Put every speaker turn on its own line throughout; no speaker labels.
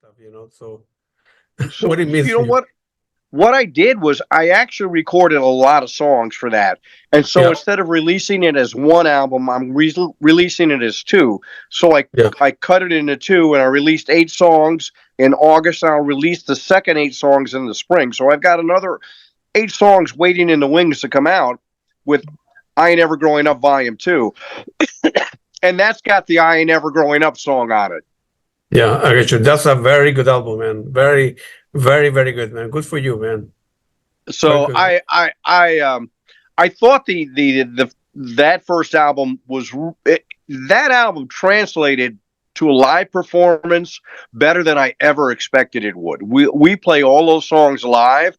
stuff, so
So
what it means
you
to
know
you.
what I did was I actually recorded a lot of songs for that. And so
Yeah,
instead of releasing it as one album, I'm releasing it as two. So
yeah.
I cut it into two and I released 8 songs in August. And I'll release the second 8 songs in the spring. So I've got another 8 songs waiting in the wings to come out with I Ain't Ever Growing Up Volume 2. And that's got the I Ain't Ever Growing Up song on it.
Yeah, I get you. That's a very good album, man. Very, very, very good, man. Good for you, man. Very
So
good.
I thought the that first album was that album translated to a live performance better than I ever expected it would. We play all those songs live,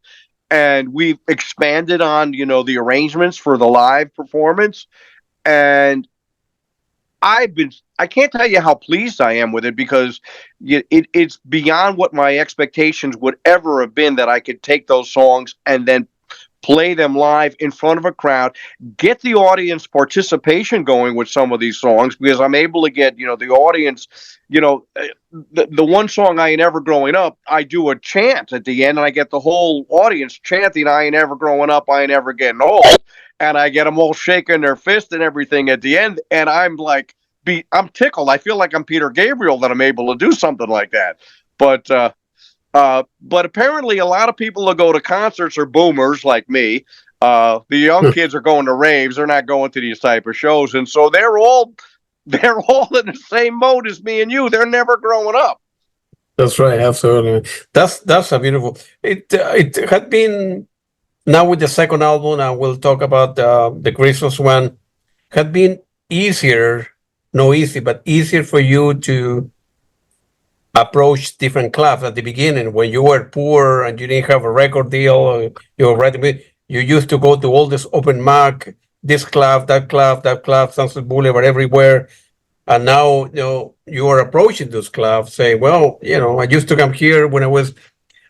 and we've expanded on the arrangements for the live performance, and I can't tell you how pleased I am with it because it's beyond what my expectations would ever have been that I could take those songs and then play them live in front of a crowd, get the audience participation going with some of these songs because I'm able to get, the audience, the one song I Ain't Ever Growing Up, I do a chant at the end and I get the whole audience chanting I Ain't Ever Growing Up, I Ain't Ever Getting Old. And I get them all shaking their fist and everything at the end. And I'm like, I'm tickled. I feel like I'm Peter Gabriel that I'm able to do something like that. But apparently, a lot of people that go to concerts are boomers like me. The young kids are going to raves; they're not going to these type of shows, and so they're all in the same mode as me and you. They're never growing up.
That's right. Absolutely. That's a beautiful. It had been now with the second album, and we'll talk about the Christmas one. Had been easier, no easy, but easier for you to approach different clubs at the beginning when you were poor and you didn't have a record deal. You were writing. You used to go to all this open mic, this club, that club, that club, Sunset Boulevard, everywhere. And now you are approaching those clubs, saying, "Well, I used to come here when I was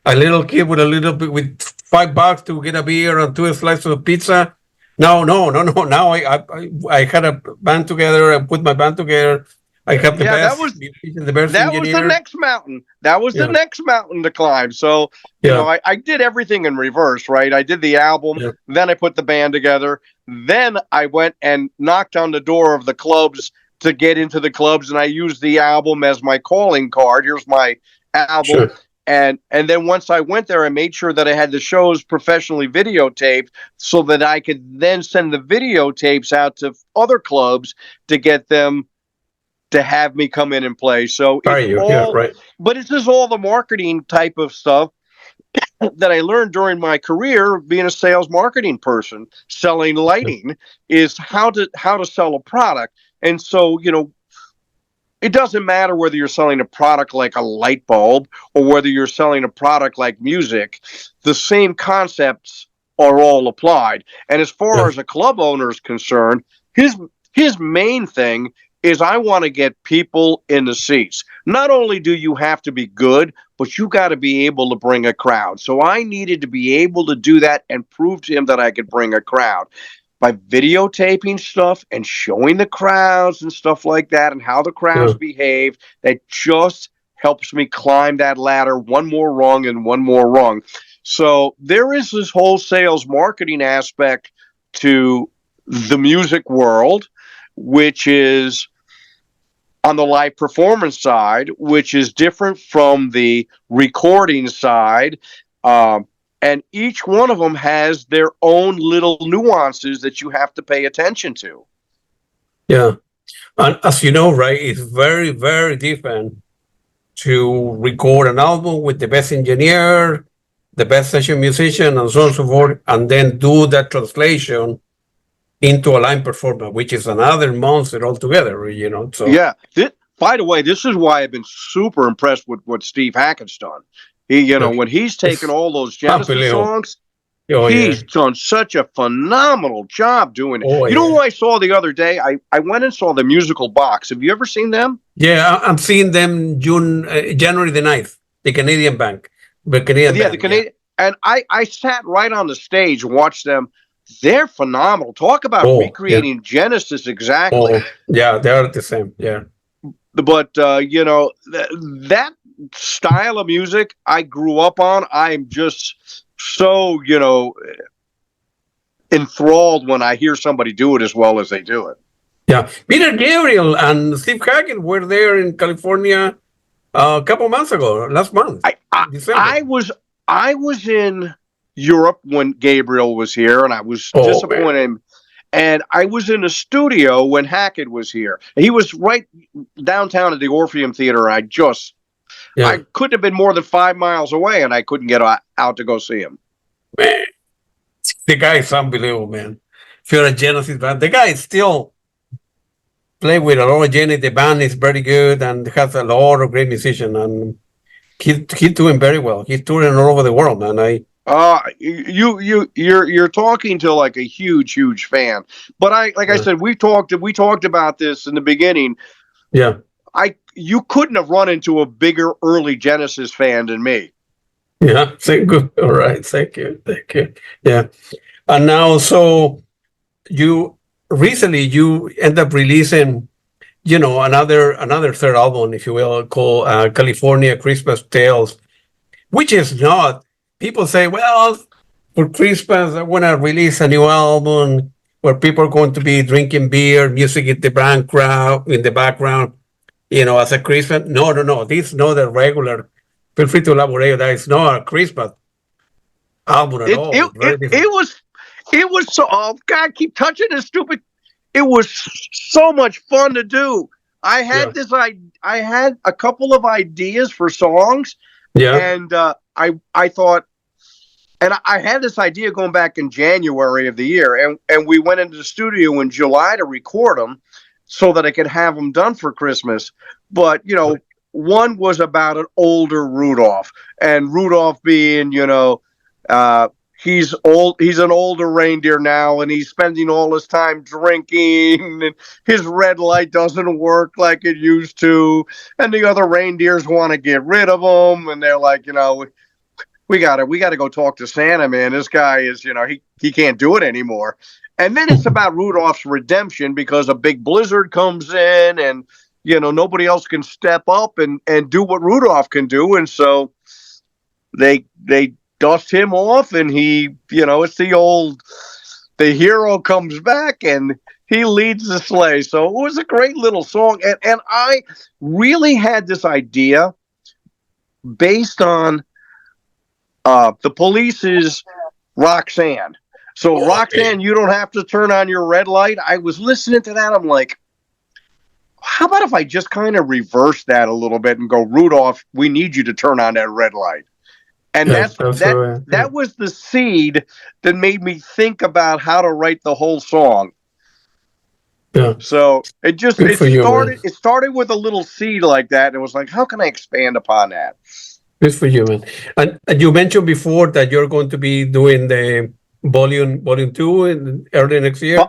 a little kid with a little bit with $5 to get a beer and two slices of pizza." No, no, no, no. Now I had a band together. I put my band together. I have the
Yeah,
best musician, the best
that was the
engineer.
next mountain. That was the
Yeah,
next mountain to climb. So,
yeah,
I did everything in reverse, right? I did the album,
yeah.
then I put the band together, then I went and knocked on the door of the clubs to get into the clubs, and I used the album as my calling card. Here's my album.
Sure.
And then once I went there, I made sure that I had the shows professionally videotaped so that I could then send the videotapes out to other clubs to get them to have me come in and play. So
Are you? Yeah, right.
but it's just all the marketing type of stuff that I learned during my career being a sales marketing person, selling
Yeah,
lighting is how to sell a product. And so, it doesn't matter whether you're selling a product like a light bulb or whether you're selling a product like music, the same concepts are all applied. And as far
yeah,
as a club owner is concerned, his main thing is I want to get people in the seats. Not only do you have to be good, but you got to be able to bring a crowd. So I needed to be able to do that and prove to him that I could bring a crowd by videotaping stuff and showing the crowds and stuff like that and how the crowds
yeah.
behave. That just helps me climb that ladder one more rung and one more rung. So there is this whole sales marketing aspect to the music world, which is on the live performance side, which is different from the recording side. And each one of them has their own little nuances that you have to pay attention to.
Yeah. And as you know, right, it's very, very different to record an album with the best engineer, the best session musician, and so on and so forth, and then do that translation into a live performance, which is another monster altogether. So,
Yeah. By the way, this is why I've been super impressed with what Steve Hackett's done.
yeah,
When he's taken
it's
all those Genesis
unbelievable.
songs,
Oh, yeah.
he's done such a phenomenal job doing it.
Oh,
You know
yeah.
who I saw the other day? I went and saw the Musical Box. Have you ever seen them?
Yeah, I'm seeing them January the 9th, the Canadian Bank, the Canadian
Yeah, the
band. Yeah.
Canadian. And I sat right on the stage and watched them. They're phenomenal. Talk about
Oh, yeah.
recreating Genesis exactly.
Oh, yeah, they are the same. Yeah.
But style of music I grew up on. I'm just so, enthralled when I hear somebody do it as well as they do it.
Yeah. Peter Gabriel and Steve Hackett were there in California a couple months ago, last month.
I was in Europe when Gabriel was here, and I was disappointed. Man. And I was in a studio when Hackett was here. He was right downtown at the Orpheum Theater. I couldn't have been more than 5 miles away, and I couldn't get out to go see him.
Man, the guy is unbelievable, man. If you're a Genesis band, the guy is still play with a lot of Genesis. The band is very good and has a lot of great musicians, and he's doing very well. He's touring all over the world, man.
You're talking to like a huge fan. But I said, we talked about this in the beginning.
Yeah.
You couldn't have run into a bigger early Genesis fan than me.
Yeah, good. All right, thank you. Yeah, and now so you recently end up releasing, another third album, if you will, called California Christmas Tales, which is not. People say, well, for Christmas I want to release a new album where people are going to be drinking beer, music in the background, as a Christmas. No. This is not a regular. Feel free to elaborate. That it's not a Christmas album at all.
It was so. Oh God, keep touching this stupid. It was so much fun to do. I had I had a couple of ideas for songs.
Yeah.
And I thought, and I had this idea going back in January of the year, and we went into the studio in July to record them so that I could have them done for Christmas. But one was about an older Rudolph, and Rudolph being, he's old. He's an older reindeer now, and he's spending all his time drinking, and his red light doesn't work like it used to. And the other reindeers want to get rid of him, and they're like, we gotta go talk to Santa, man. This guy is, he can't do it anymore. And then it's about Rudolph's redemption because a big blizzard comes in, and nobody else can step up and do what Rudolph can do, and so they dust him off, and he, it's the hero comes back and he leads the sleigh. So it was a great little song. And I really had this idea based on the Police's Roxanne. So Roxanne, you don't have to turn on your red light. I was listening to that. I'm like, how about if I just kind of reverse that a little bit and go, Rudolph, we need you to turn on that red light. And that was the seed that made me think about how to write the whole song.
Yeah.
So it started with a little seed like that, and it was like, how can I expand upon that?
Good for you, man. And you mentioned before that you're going to be doing the volume 2 in early next year.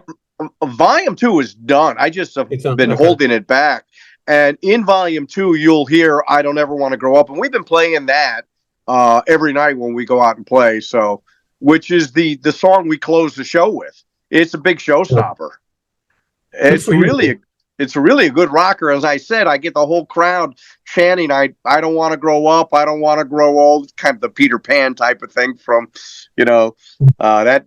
Volume 2 is done. I just have been holding it back. And in volume 2, you'll hear "I Don't Ever Want to Grow Up," and we've been playing that every night when we go out and play. So, which is the song we close the show with. It's a big showstopper. Yeah. It's really a good rocker. As I said, I get the whole crowd chanting, I don't want to grow up. I don't want to grow old. Kind of the Peter Pan type of thing from, that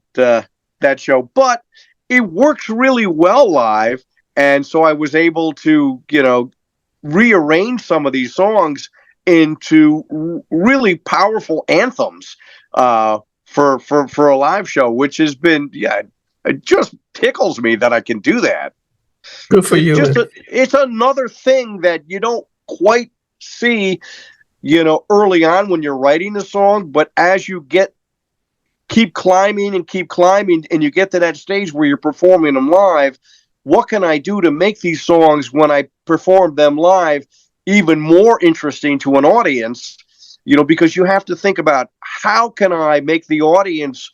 show. But it works really well live. And so I was able to, rearrange some of these songs into really powerful anthems for a live show, which has been, it just tickles me that I can do that.
Good for you.
It's another thing that you don't quite see, early on when you're writing the song, but as you keep climbing, and you get to that stage where you're performing them live, what can I do to make these songs when I perform them live even more interesting to an audience? Because you have to think about, how can I make the audience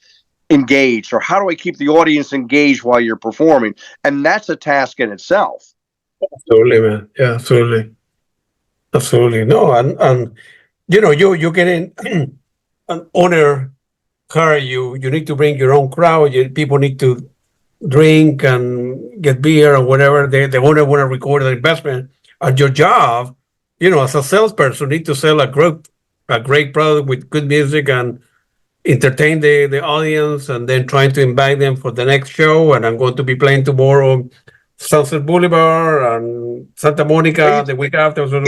engaged, or how do I keep the audience engaged while you're performing? And that's a task in itself.
Absolutely, man. Yeah, absolutely. No, and you're getting an owner car. You need to bring your own crowd. People need to drink and get beer or whatever. The owner want to record an investment, and your job as a salesperson, need to sell a great product with good music and entertain the audience, and then trying to invite them for the next show. And I'm going to be playing tomorrow, Sunset Boulevard and Santa Monica the week after. So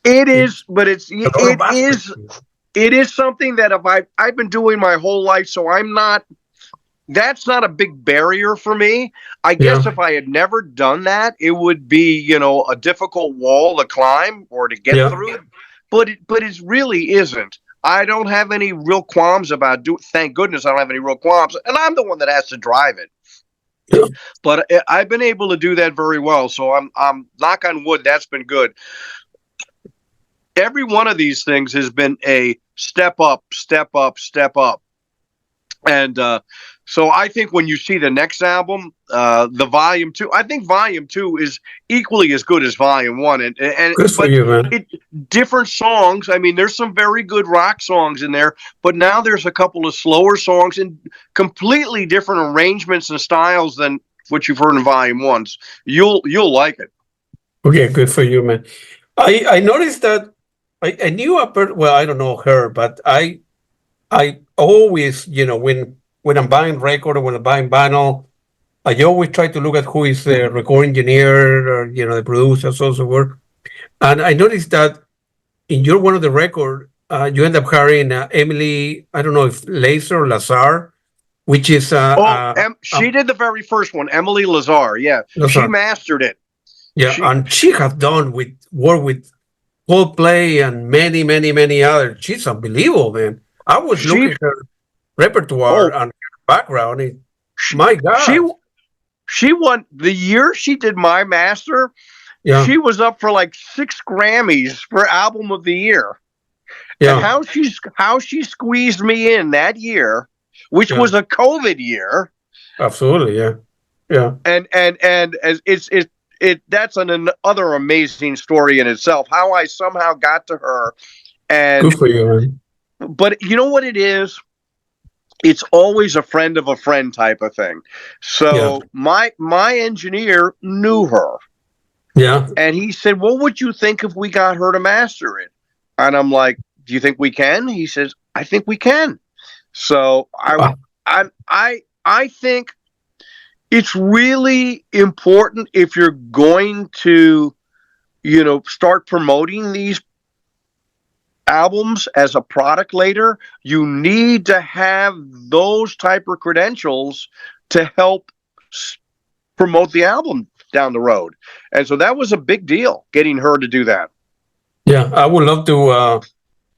it is, but
a lot of aspects.
it is something that I've been doing my whole life, so that's not a big barrier for me. I guess if I had never done that, it would be, a difficult wall to climb or to get through. But it really isn't. I don't have any real qualms about thank goodness I don't have any real qualms. And I'm the one that has to drive it. Yeah. But I've been able to do that very well. So I'm knock on wood, that's been good. Every one of these things has been a step up, step up, step up. And so I think when you see the next album, the Volume 2, I think Volume 2 is equally as good as Volume 1. And
good for you, man.
Different songs. I mean, there's some very good rock songs in there, but now there's a couple of slower songs and completely different arrangements and styles than what you've heard in Volume 1. You'll like it.
Okay, good for you, man. I noticed that I knew well, I don't know her, but I always, when I'm buying record or when I'm buying vinyl, I always try to look at who is the record engineer or, the producer, so forth. And I noticed that in your one of the record, you end up hiring Emily, I don't know if Lazar or Lazar, which is...
she did the very first one, Emily Lazar, yeah. Lazar. She mastered it.
Yeah, and she has done work with Coldplay and many, many, many others. She's unbelievable, man. I was looking at her repertoire and her background. My God.
She won the year she did My Master. Yeah. She was up for like 6 Grammys for Album of the Year. Yeah. And how she squeezed me in that year, which was a COVID year.
Absolutely, yeah. Yeah.
And as that's another amazing story in itself. How I somehow got to her. And
good for you, man.
But you know what it is? It's always a friend of a friend type of thing. So my engineer knew her.
Yeah.
And he said, "What would you think if we got her to master it?" And I'm like, "Do you think we can?" He says, "I think we can." So I think it's really important if you're going to, start promoting these albums as a product later, you need to have those type of credentials to help promote the album down the road. And so that was a big deal, getting her to do that.
Yeah, I would love to,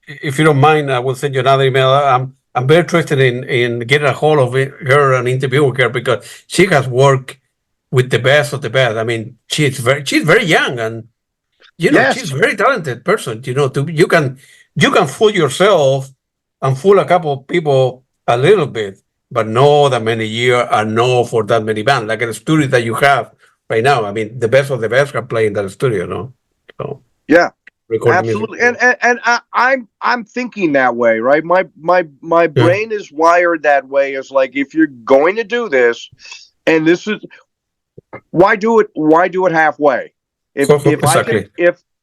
if you don't mind, I will send you another email. I'm very interested in getting a hold of her and interview with her, because she has worked with the best of the best. I mean, she's very young, and she's a very talented person. You can fool yourself and fool a couple of people a little bit, but not that many years and no for that many bands. Like in the studio that you have right now, I mean, the best of the best can play in that studio, no? So
yeah, absolutely. And I'm thinking that way, right? My brain is wired that way. Is like, if you're going to do this, and this is why do it halfway?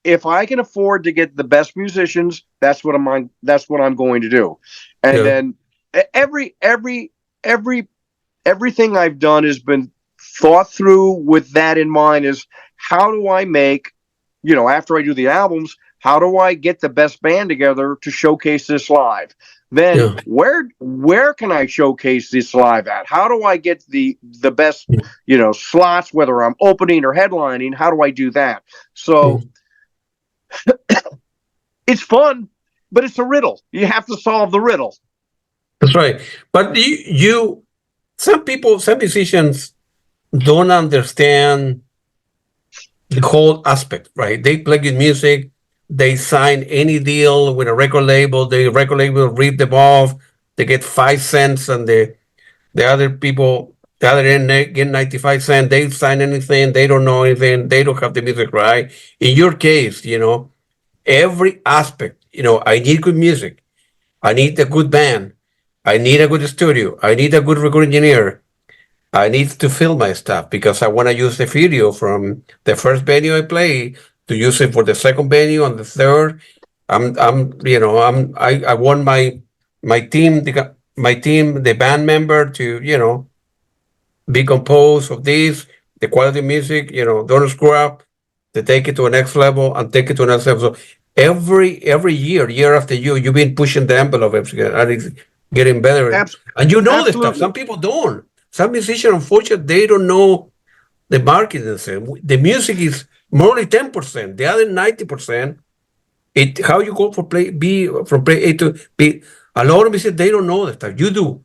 If I can afford to get the best musicians, that's what I'm going to do. And then everything I've done has been thought through with that in mind. Is how do I make, after I do the albums, how do I get the best band together to showcase this live? Then where can I showcase this live at? How do I get the best, slots, whether I'm opening or headlining? How do I do that? So it's fun, but it's a riddle. You have to solve the riddle.
That's right. But some musicians don't understand the whole aspect, right? They play good music. They sign any deal with a record label. The record label read them off. They get 5 cents, and the other people, the other end, get 95 cents. They sign anything. They don't know anything. They don't have the music right. In your case, every aspect, I need good music. I need a good band. I need a good studio. I need a good record engineer. I need to film my stuff because I want to use the video from the first venue I play to use it for the second venue and the third. I want my team, the band member to, be composed of this, the quality music, don't screw up, to take it to a next level and take it to another level. So every year after year, you've been pushing the envelope and it's getting better. And you know the stuff. Some people don't. Some musicians, unfortunately, they don't know the market. The music is more only 10%. The other 90%, how you go from play A to B. A lot of musicians, they don't know the stuff. You do.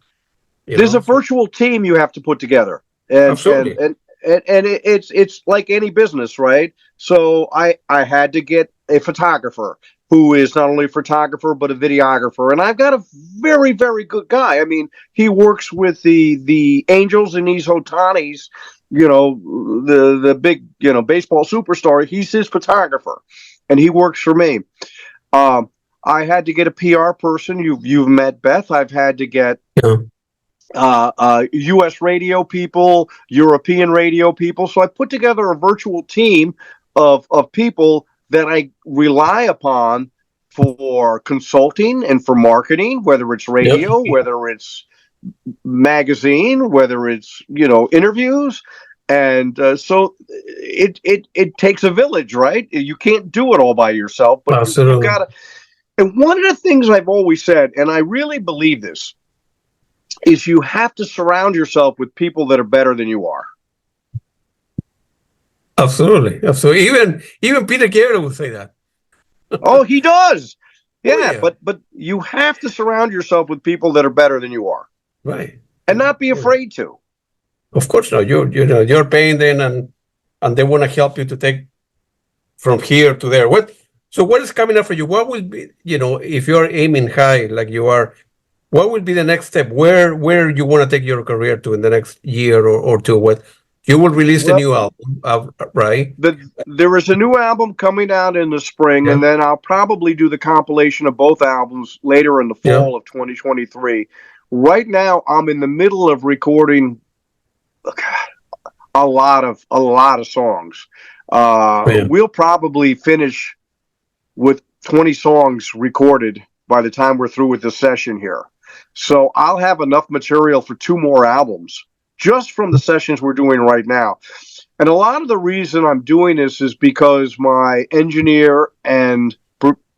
There's a virtual team you have to put together. And,
absolutely.
And it's like any business, right? So I had to get a photographer who is not only a photographer but a videographer, and I've got a very, very good guy. I mean, he works with the Angels and these Otanis, the big baseball superstar. He's his photographer, and he works for me. I had to get a PR person. You've met Beth. I've had to get. U.S. radio people, European radio people. So I put together a virtual team of people that I rely upon for consulting and for marketing, whether it's radio, whether it's magazine, whether it's interviews. And so it takes a village, right? You can't do it all by yourself, but you've got to. And one of the things I've always said, and I really believe this, is you have to surround yourself with people that are better than you are.
Absolutely. Even Peter Gabriel would say that.
Oh, he does. Yeah, but you have to surround yourself with people that are better than you are.
Right.
And not be afraid to.
Of course not. You're paying them and they want to help you to take from here to there. What is coming up for you? What will be, if you're aiming high like you are, what will be the next step? Where you want to take your career to in the next year or two? What you will release the new album, right?
There is a new album coming out in the spring, and then I'll probably do the compilation of both albums later in the fall of 2023. Right now, I'm in the middle of recording a lot of songs. We'll probably finish with 20 songs recorded by the time we're through with the session here. So I'll have enough material for 2 more albums just from the sessions we're doing right now. And a lot of the reason I'm doing this is because my engineer and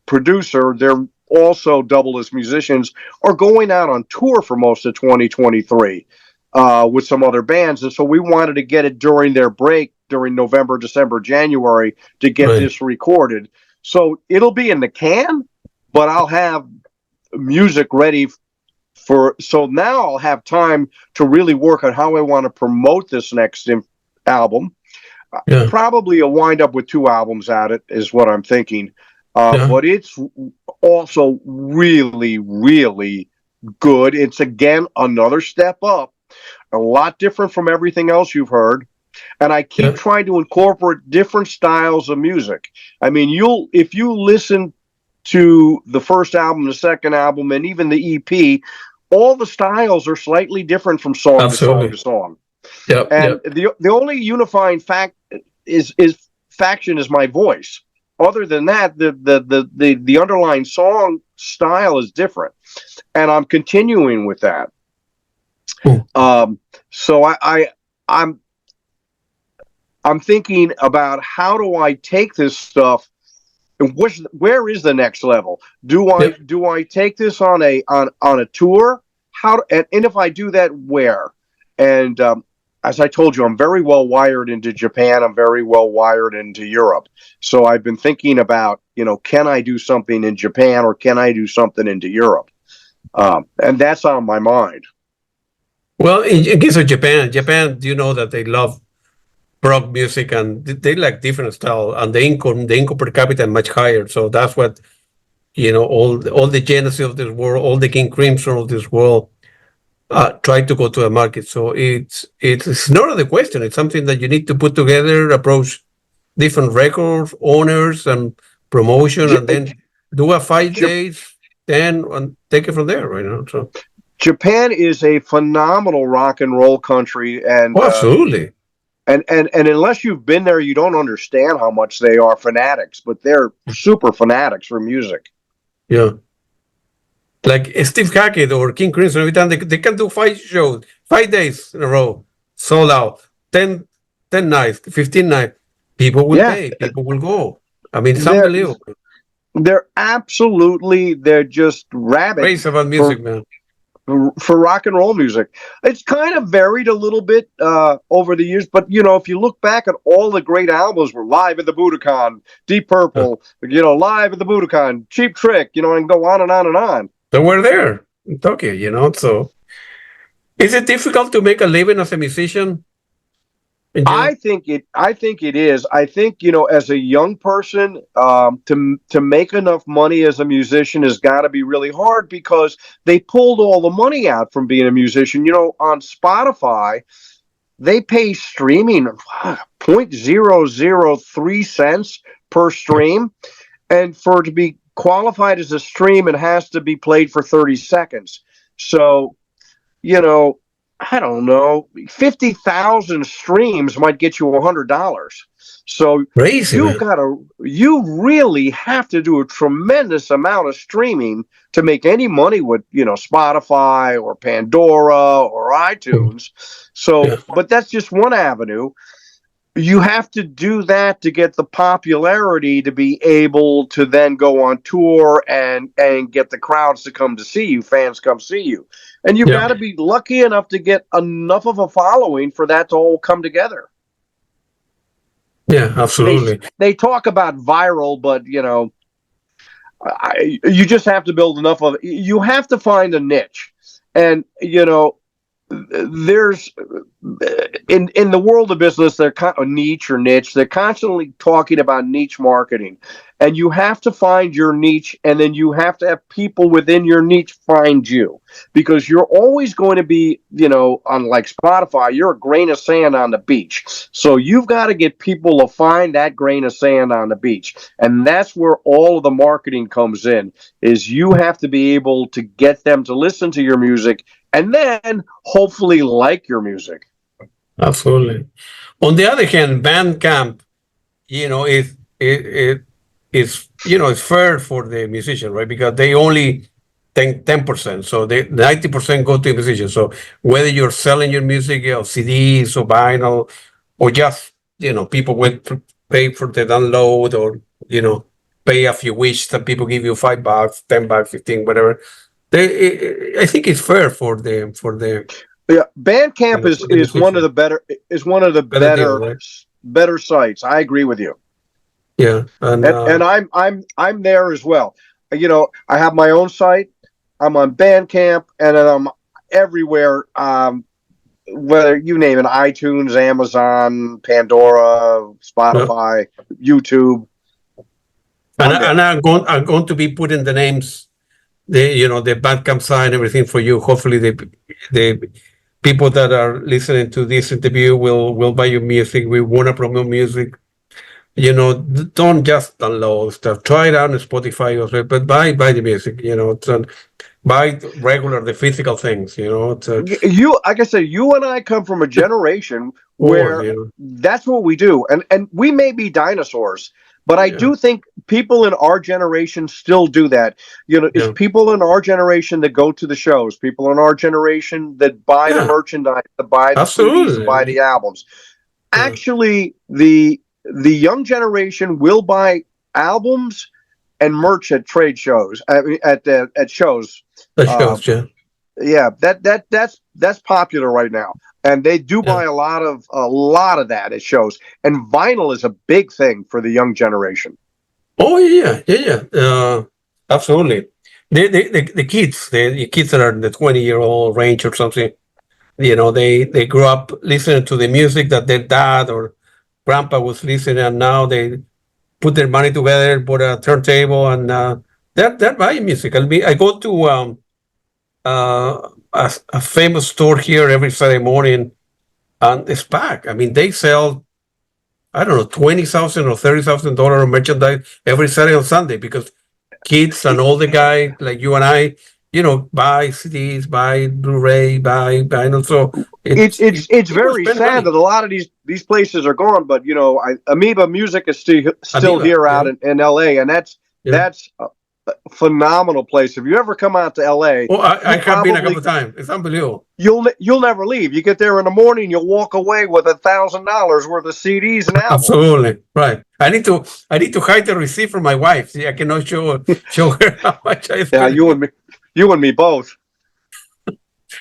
producer, they're also double as musicians, are going out on tour for most of 2023 with some other bands. And so we wanted to get it during their break during November, December, January to get this recorded. So it'll be in the can, but I'll have music ready so now I'll have time to really work on how I want to promote this next album. Probably a wind up with 2 albums at it is what I'm thinking. But it's also really, really good. It's again another step up, a lot different from everything else you've heard. And I keep trying to incorporate different styles of music. I mean, if you listen to the first album, the second album, and even the EP, all the styles are slightly different from song to song to song. The only unifying faction is my voice. Other than that, the underlying song style is different, and I'm continuing with that. So I'm thinking about how do I take this stuff. Where is the next level? Do I take this on a tour? And if I do that, where? And as I told you, I'm very well wired into Japan. I'm very well wired into Europe. So I've been thinking about, can I do something in Japan or can I do something into Europe? And that's on my mind.
Well, in case of Japan, you know that they love rock music and they like different style, and the income per capita is much higher. So that's what all the Genesis of this world, all the King Crimson of this world try to go to a market. So it's not the question. It's something that you need to put together, approach different record owners and promotion, and then do a 5 days, then and take it from there. So
Japan is a phenomenal rock and roll country, and
absolutely.
And unless you've been there, you don't understand how much they are fanatics, but they're super fanatics for music.
Yeah. Like Steve Hackett or King Crimson, every time they can do 5 shows, 5 days in a row, sold out, 10 nights, 15 nights. People will pay, people will go. I mean, it's unbelievable.
They're just rabid.
Crazy about music, man.
For rock and roll music. It's kind of varied a little bit over the years, but if you look back at all the great albums were Live at the Budokan, Deep Purple, Live at the Budokan, Cheap Trick, and go on and on and on.
So we're there in Tokyo, so is it difficult to make a living as a musician?
I think it is. I think, as a young person, to make enough money as a musician has got to be really hard because they pulled all the money out from being a musician. On Spotify, they pay streaming 0.003 cents per stream. And for it to be qualified as a stream, it has to be played for 30 seconds. So, I don't know, 50,000 streams might get you $100. So
crazy,
you really have to do a tremendous amount of streaming to make any money with, Spotify or Pandora or iTunes. So, but that's just one avenue. You have to do that to get the popularity to be able to then go on tour and get the crowds to come to see you, fans come see you. And you've got to be lucky enough to get enough of a following for that to all come together.
Yeah, absolutely.
They talk about viral, but, you just have to build enough of it. You have to find a niche. And, there's in the world of business, they're niche. They're constantly talking about niche marketing, and you have to find your niche, and then you have to have people within your niche find you, because you're always going to be, on like Spotify, you're a grain of sand on the beach. So you've got to get people to find that grain of sand on the beach, and that's where all of the marketing comes in. Is you have to be able to get them to listen to your music. And then hopefully like your music.
Absolutely. On the other hand, Bandcamp, it's fair for the musician, right? Because they only take 10%. So the 90% go to the musician. So whether you're selling your music, CDs or vinyl, or just, people will pay for the download, or, pay if you wish. Some people give you $5, $10, 15, whatever. I think it's fair for the
Bandcamp is one of the better sites. I agree with you.
Yeah,
and I'm there as well. I have my own site. I'm on Bandcamp, and then I'm everywhere. Whether you name it, iTunes, Amazon, Pandora, Spotify, YouTube.
And I'm going to be putting the names, the Bandcamp site and everything for you. Hopefully the people that are listening to this interview will buy your music. We want to promote music. Don't just download stuff. Try it out on Spotify, but buy the music. Buy the physical things.
Like I said, you and I come from a generation where that's what we do, and we may be dinosaurs. But I do think people in our generation still do that. It's people in our generation that go to the shows, people in our generation that buy the merchandise, that buy the CDs, that buy the albums. Actually, the young generation will buy albums and merch at trade shows, at shows. That's popular right now. And they do buy a lot of that at shows. And vinyl is a big thing for the young generation.
Oh yeah. Absolutely. The kids that are in the 20-year-old range or something, they grew up listening to the music that their dad or grandpa was listening, and now they put their money together, bought a turntable, and they're buying music. I go to a famous store here every Saturday morning, and it's packed. I mean, they sell, I don't know, $20,000 or $30,000 of merchandise every Saturday and Sunday, because kids and older guys like you and I, buy CDs, buy Blu-ray, buy vinyl. So
It's
people
very
spend
sad
money.
that a lot of these places are gone, but you know, Amoeba Music is still
Amoeba,
here out
yeah.
in LA, and that's a phenomenal place. If you ever come out to LA,
Oh, I
you'll
have been a couple
probably
of times. It's unbelievable.
you'll never leave. You get there in the morning, you'll walk away with $1,000 worth of CDs and albums.
Absolutely right. I need to hide the receipt from my wife. See, I cannot show her how much I
Yeah,
spent.
you and me both.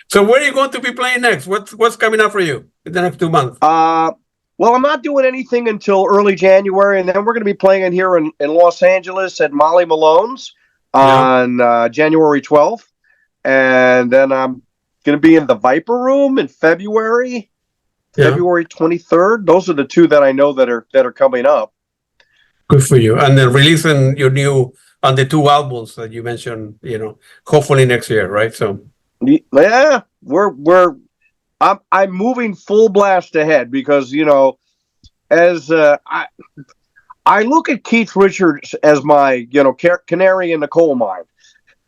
So where are you going to be playing next? What's coming up for you in the next 2 months?
Well, I'm not doing anything until early January, and then we're going to be playing in here in Los Angeles at Molly Malone's on January 12th. And then I'm going to be in the Viper Room in February 23rd. Those are the two that I know that are coming up.
Good for you. And then releasing your new on the 2 albums that you mentioned, hopefully next year, right? So
yeah, I'm moving full blast ahead because as I look at Keith Richards as my canary in the coal mine,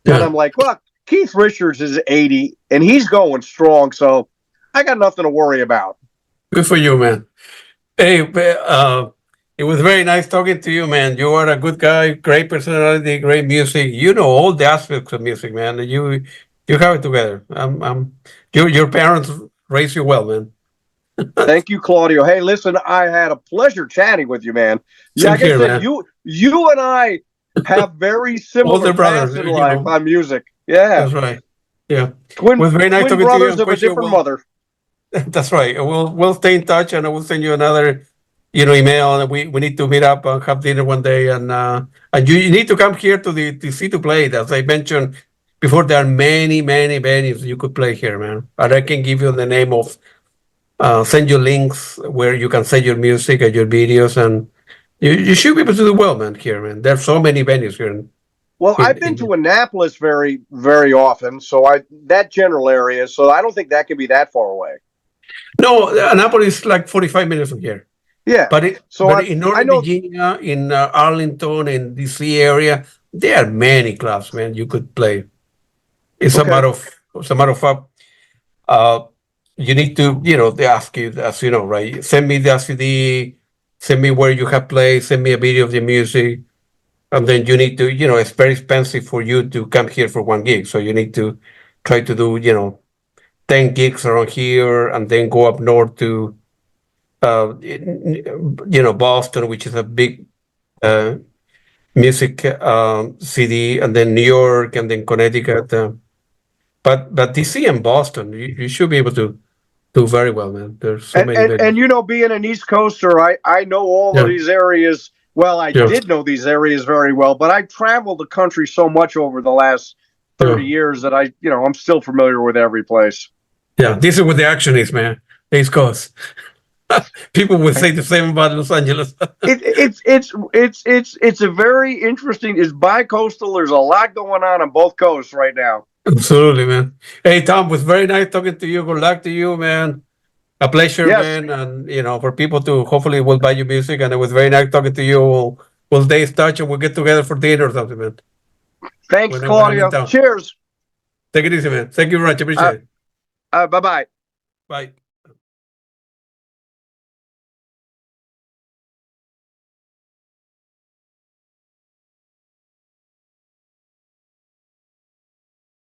and I'm like, look, Keith Richards is 80 and he's going strong, so I got nothing to worry about.
good for you, man. Hey, it was very nice talking to you, man. You are a good guy, great personality, great music. You know all the aspects of music, man. You have it together. Your parents raised you well, man.
Thank you, Claudio. Hey, listen, I had a pleasure chatting with you, man.
Same
Like
here,
I said,
man.
you and I have very similar
Older brothers,
paths in life on music. Yeah,
That's right. Yeah. It
twin
was very nice talking to you.
brothers
And
of a
wish you
different
well.
mother.
That's right. We'll stay in touch, and I will send you another, email. And we need to meet up and have dinner one day. And you need to come here to the see to play. As I mentioned before, there are many venues you could play here, man. And I can give you the name of, send you links where you can send your music and your videos, and you should be able to do well, man. Here, man. There's so many venues here.
Well, I've been to Annapolis very, very often, so that general area. So I don't think that could be that far away.
No, Annapolis is like 45 minutes from here.
Yeah.
But in
I
Northern
know.
Virginia, in Arlington, in DC area, there are many clubs, man. You could play. It's a matter of fact. You need to, they ask you, as you know, right? Send me the CD, send me where you have played, send me a video of the music, and then you need to, it's very expensive for you to come here for 1 gig, so you need to try to do, 10 gigs around here, and then go up north to, Boston, which is a big music city, and then New York, and then Connecticut. But DC and Boston, you should be able to do very well, man. There's so many venues.
And being an East Coaster, I know all of these areas. Well, I did know these areas very well, but I traveled the country so much over the last 30 years that I'm still familiar with every place. Yeah,
this is what the action is, man. The East Coast. People would say the same about Los Angeles.
It's a very interesting. It's bi-coastal. There's a lot going on both coasts right now.
Absolutely, man. Hey, Tom, it was very nice talking to you. Good luck to you, man. A pleasure, man. And for people to hopefully will buy your music. And it was very nice talking to you. We'll stay in touch and we'll get together for dinner or something, man.
Thanks, Claudio. Cheers.
Take it easy, man. Thank you very much. Appreciate it.
Bye-bye.
Bye.